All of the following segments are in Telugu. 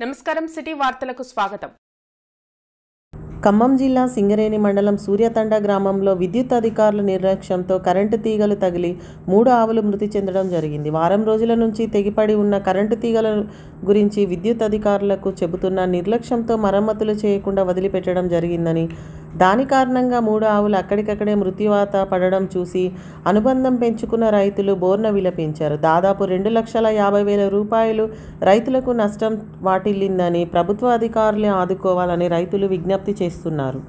నమస్కారం సిటీ వార్తలకు స్వాగతం. ఖమ్మం జిల్లా సింగరేణి మండలం సూర్యతండ గ్రామంలో విద్యుత్ అధికారుల నిర్లక్ష్యంతో కరెంటు తీగలు తగిలి 3 ఆవులు మృతి చెందడం జరిగింది. వారం రోజుల నుంచి తెగిపడి ఉన్న కరెంటు తీగల గురించి విద్యుత్ అధికారులకు చెబుతున్న నిర్లక్ష్యంతో మరమ్మతులు చేయకుండా వదిలిపెట్టడం జరిగిందని, దాని కారణంగా 3 ఆవులు అక్కడికక్కడే మృత్యువాత పడడం చూసి అనుబంధం పెంచుకున్న రైతులు బోర్న విలపించారు. దాదాపు 2,50,000 రూపాయలు రైతులకు నష్టం వాటిల్లిందని ప్రభుత్వ అధికారులే ఆదుకోవాలని రైతులు విజ్ఞప్తి చేస్తున్నారు.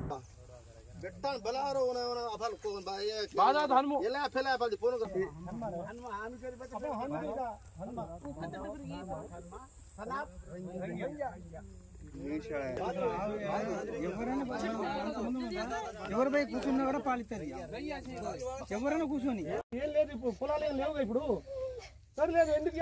ఎవరిపై కూర్చున్నా కూడా పాలిస్తారు. ఎవరైనా కూర్చొని ఏం లేదు, ఇప్పుడు పొలాలు ఏం లేవు. ఇప్పుడు సరే లేదు, ఎందుకు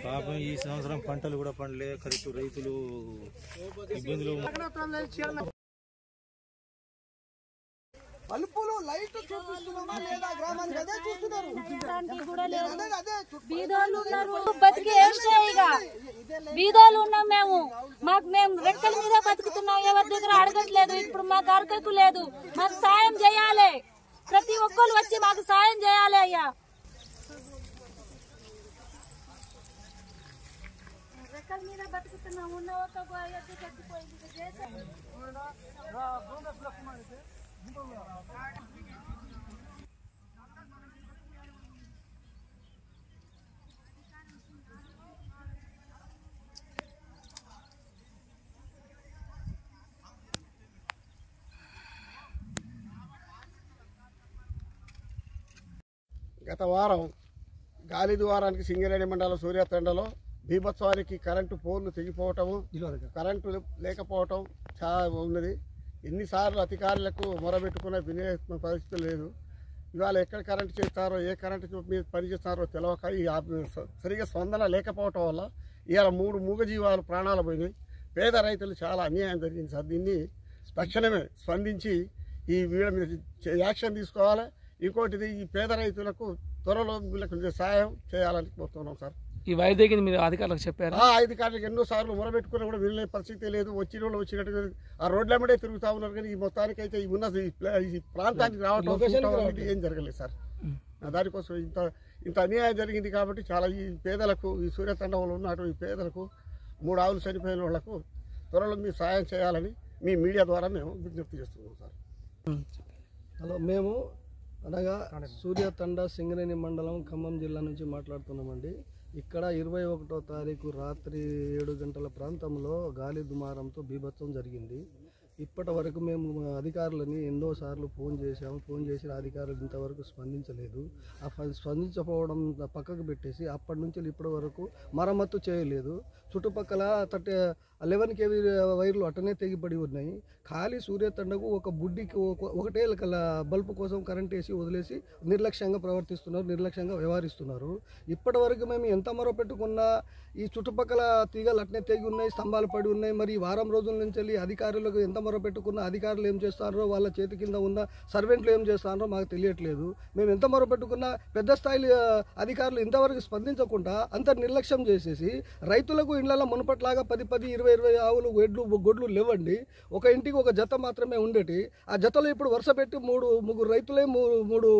పాపం ఈ సంవత్సరం పంటలు కూడా పండలే, కరెక్ట్ రైతులు ఇబ్బందులు. బల్బులు లైట్ చూపిస్తున్నామా లేదా గ్రామానికి అదే చూస్తున్నారు. బీదోళ్ళు ఉన్నారు, బతికి బీదోళ్ళు ఉన్నాం మేము రెక్కల మీద బతుకుతున్నాం. ఎవరి దగ్గర అడగట్లేదు. ఇప్పుడు మాకు అరకకు లేదు. మాకు సాయం చేయాలి. ప్రతి ఒక్కరు వచ్చి మాకు సాయం చేయాలి. అయ్యా రెక్కల మీద బతుకుతున్నాం. ఉన్న ఒక చచ్చిపోయింది. గత వారం గాలి ద్వారానికి సింగరేణి మండలం సూర్యతండలో బీభత్సవానికి కరెంటు పోల్లు తెగిపోవటము, కరెంటు లేకపోవటం చాలా ఉన్నది. ఎన్నిసార్లు అధికారులకు మొరబెట్టుకున్న వినే పరిస్థితి లేదు. ఇవాళ ఎక్కడ కరెంటు చేస్తారో, ఏ కరెంటు మీద పనిచేస్తారో తెలియక ఈ సరిగా స్పందన లేకపోవటం వల్ల ఇవాళ 3 మూగజీవాలు ప్రాణాలు పోయినాయి. పేద రైతులు చాలా అన్యాయం జరిగింది సార్. దీన్ని తక్షణమే స్పందించి ఈ వీళ్ళ మీద యాక్షన్ తీసుకోవాలి. ఇంకోటిది, ఈ పేద రైతులకు త్వరలో వీళ్ళకి సాయం చేయాలని కోరుతున్నాం సార్. ఈ వైద్యకి మీరు అధికారులకు చెప్పారు? అధికారులకు ఎన్నోసార్లు మొరబెట్టుకుని కూడా వినే పరిస్థితి లేదు. వచ్చిన వాళ్ళు వచ్చినట్టు ఆ రోడ్లమ్మడే తిరుగుతూ ఉన్నారు. కానీ ఈ మొత్తానికి అయితే ఉన్న ఈ ప్రాంతానికి రావడం ఏం జరగలేదు సార్. దానికోసం ఇంత అన్యాయం జరిగింది కాబట్టి చాలా ఈ పేదలకు, ఈ సూర్యతండంలో ఉన్నటువంటి పేదలకు 3 ఆవులు చనిపోయిన వాళ్లకు త్వరలో మీరు సాయం చేయాలని మీ మీడియా ద్వారా మేము విజ్ఞప్తి చేస్తున్నాం సార్. హలో, మేము అనగా సూర్యతండ సింగరేణి మండలం ఖమ్మం జిల్లా నుంచి మాట్లాడుతున్నామండి. ఇక్కడ 21వ తారీఖు రాత్రి 7 గంటల ప్రాంతంలో గాలి దుమారంతో బీభత్సం జరిగింది. ఇప్పటి వరకు మేము అధికారులని ఎన్నోసార్లు ఫోన్ చేసి అధికారులు ఇంతవరకు స్పందించలేదు. స్పందించకపోవడం పక్కకు పెట్టేసి అప్పటి నుంచి ఇప్పటి వరకు మరమ్మత్తు చేయలేదు. చుట్టుపక్కల 11 kV వైర్లు అటనే తెగిపడి ఉన్నాయి. ఖాళీ సూర్యతండకు ఒక బుడ్డికి ఒకటే బల్బు కోసం కరెంట్ వేసి వదిలేసి నిర్లక్ష్యంగా ప్రవర్తిస్తున్నారు, నిర్లక్ష్యంగా వ్యవహరిస్తున్నారు. ఇప్పటి వరకు మేము ఎంత మొర పెట్టుకున్నా ఈ చుట్టుపక్కల తీగలు అట్నే తెగి ఉన్నాయి, స్తంభాలు పడి ఉన్నాయి. మరి ఈ వారం రోజుల నుంచి వెళ్ళి అధికారులకు ఎంత మొర పెట్టుకున్నా అధికారులు ఏం చేస్తారో, వాళ్ళ చేతి కింద ఉన్న సర్వెంట్లు ఏం చేస్తారో మాకు తెలియట్లేదు. మేము ఎంత మొర పెట్టుకున్నా పెద్ద స్థాయి అధికారులు ఇంతవరకు స్పందించకుండా అంత నిర్లక్ష్యం చేసేసి రైతులకు ఇళ్లలో మునుపట్లాగా 10-20 ఆవులు గొడ్లు లేవండి. ఒక ఇంటికి ఒక జత మాత్రమే ఉండేటి. ఆ జతలో ఇప్పుడు వరుస పెట్టి 3 రైతులే 3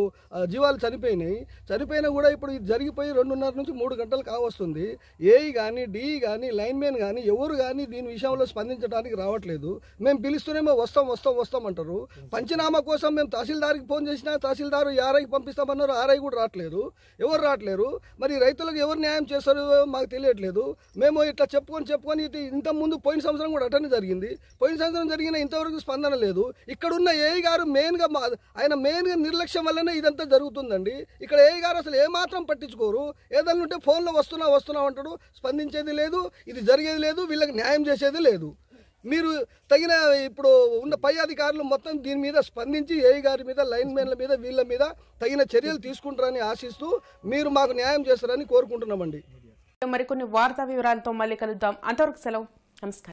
జీవాలు చనిపోయినా కూడా ఇప్పుడు ఇది జరిగిపోయి 2:30 నుంచి 3 గంటలు కావస్తుంది. ఏఈ కానీ, డిఈ కానీ, లైన్మెన్ కానీ ఎవరు కానీ దీని విషయంలో స్పందించడానికి రావట్లేదు. మేము పిలుస్తూనేమో వస్తాం అంటారు. పంచనామా కోసం మేము తహసీల్దార్కి ఫోన్ చేసినా తహసీల్దారు ఆర్ఐకి పంపిస్తామన్నారు. ఆర్ఐ కూడా రావట్లేదు, ఎవరు రావట్లేరు. మరి రైతులకు ఎవరు న్యాయం చేస్తారో మాకు తెలియట్లేదు. మేము ఇట్లా చెప్పుకొని ఇంత ముందు పోయిన సంవత్సరం కూడా అటెండ్ జరిగింది. పోయిన సంవత్సరం జరిగిన ఇంతవరకు స్పందన లేదు. ఇక్కడున్న ఏఈ గారు ఆయన మెయిన్గా నిర్లక్ష్యం వల్లనే ఇదంతా జరుగుతుందండి. ఇక్కడ ఏఈ గారు అసలు ఏమాత్రం పట్టించుకోరు. ఏదన్నా ఉంటే ఫోన్లో వస్తున్నా అంటాడు, స్పందించేది లేదు, ఇది జరిగేది లేదు, వీళ్ళకి న్యాయం చేసేది లేదు. మీరు తగిన ఇప్పుడు ఉన్న పై అధికారులు మొత్తం దీని మీద స్పందించి ఏఈ గారి మీద, లైన్ మెన్ల మీద, వీళ్ళ మీద తగిన చర్యలు తీసుకుంటారని ఆశిస్తూ మీరు మాకు న్యాయం చేస్తారని కోరుకుంటున్నామండి. మరికొన్ని వార్తా వివరాలతో మళ్ళీ కలుద్దాం. అంతవరకు సెలవు. నమస్కారం.